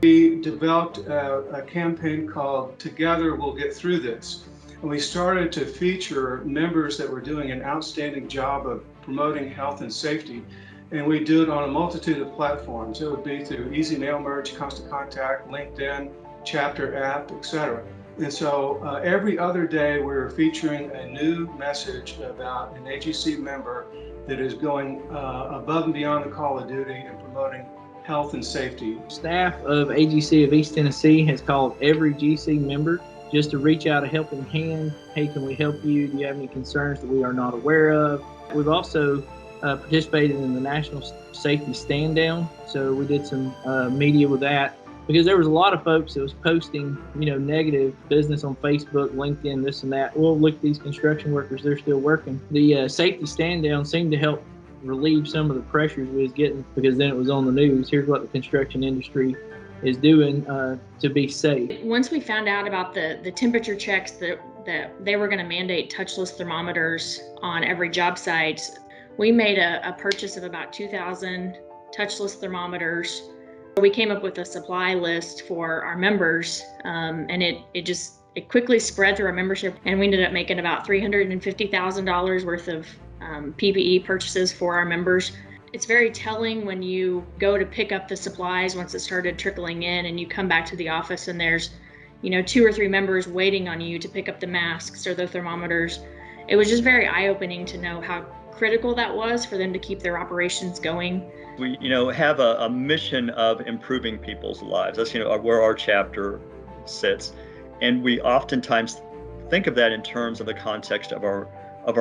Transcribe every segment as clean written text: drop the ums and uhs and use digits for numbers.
We developed a campaign called Together We'll Get Through This. And we started to feature members that were doing an outstanding job of promoting health and safety. And we do it on a multitude of platforms. It would be through Easy Mail Merge, Constant Contact, LinkedIn, Chapter app, etc. And so every other day we're featuring a new message about an AGC member that is going above and beyond the call of duty and promoting health and safety. Staff of AGC of East Tennessee has called every GC member just to reach out a helping hand. Hey, can we help you? Do you have any concerns that we are not aware of? We've also participated in the National Safety Stand Down. So we did some media with that because there was a lot of folks that was posting, negative business on Facebook, LinkedIn, this and that. Well, look, these construction workers, they're still working. The Safety Stand Down seemed to help relieve some of the pressures we was getting because then it was on the news. Here's what the construction industry is doing to be safe. Once we found out about the temperature checks that they were going to mandate touchless thermometers on every job site, we made a purchase of about 2,000 touchless thermometers. We came up with a supply list for our members, and it quickly spread through our membership, and we ended up making about $350,000 worth of PPE purchases for our members. It's very telling when you go to pick up the supplies once it started trickling in and you come back to the office and there's 2 or 3 members waiting on you to pick up the masks or the thermometers. It was just very eye-opening to know how critical that was for them to keep their operations going. We have a mission of improving people's lives. That's where our chapter sits, and we oftentimes think of that in terms of the context of our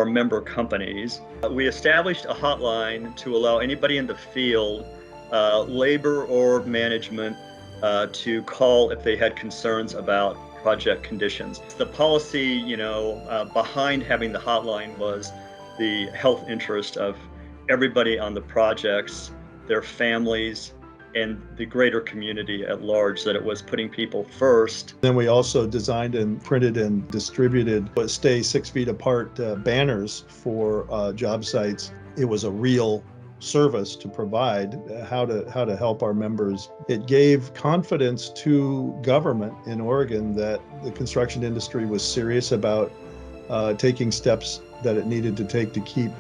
member companies. We established a hotline to allow anybody in the field, labor or management, to call if they had concerns about project conditions. The policy, behind having the hotline was the health interest of everybody on the projects, their families, and the greater community at large, that it was putting people first. Then we also designed and printed and distributed stay 6 feet apart banners for job sites. It was a real service to provide how to help our members. It gave confidence to government in Oregon that the construction industry was serious about taking steps that it needed to take to keep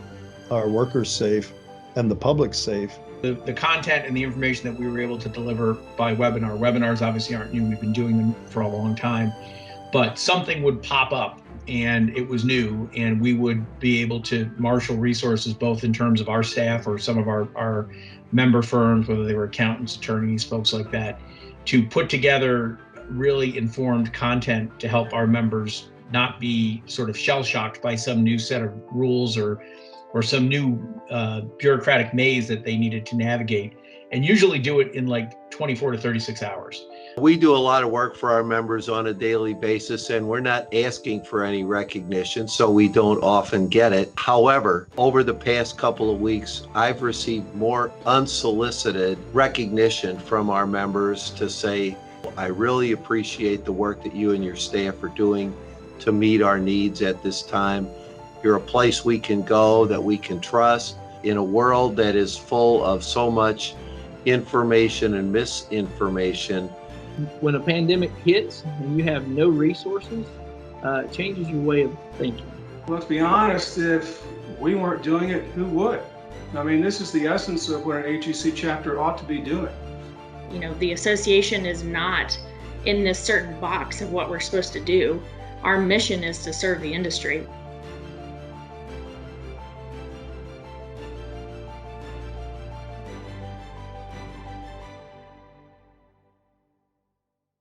our workers safe and the public safe. The content and the information that we were able to deliver by webinar. Webinars obviously aren't new, we've been doing them for a long time, but something would pop up and it was new, and we would be able to marshal resources both in terms of our staff or some of our member firms, whether they were accountants, attorneys, folks like that, to put together really informed content to help our members not be sort of shell-shocked by some new set of rules or some new bureaucratic maze that they needed to navigate, and usually do it in like 24 to 36 hours. We do a lot of work for our members on a daily basis, and we're not asking for any recognition, so we don't often get it. However, over the past couple of weeks, I've received more unsolicited recognition from our members to say, I really appreciate the work that you and your staff are doing to meet our needs at this time. You're a place we can go, that we can trust in a world that is full of so much information and misinformation. When a pandemic hits and you have no resources, it changes your way of thinking. Let's be honest, if we weren't doing it, who would? I mean, this is the essence of what an AGC chapter ought to be doing. The association is not in this certain box of what we're supposed to do. Our mission is to serve the industry.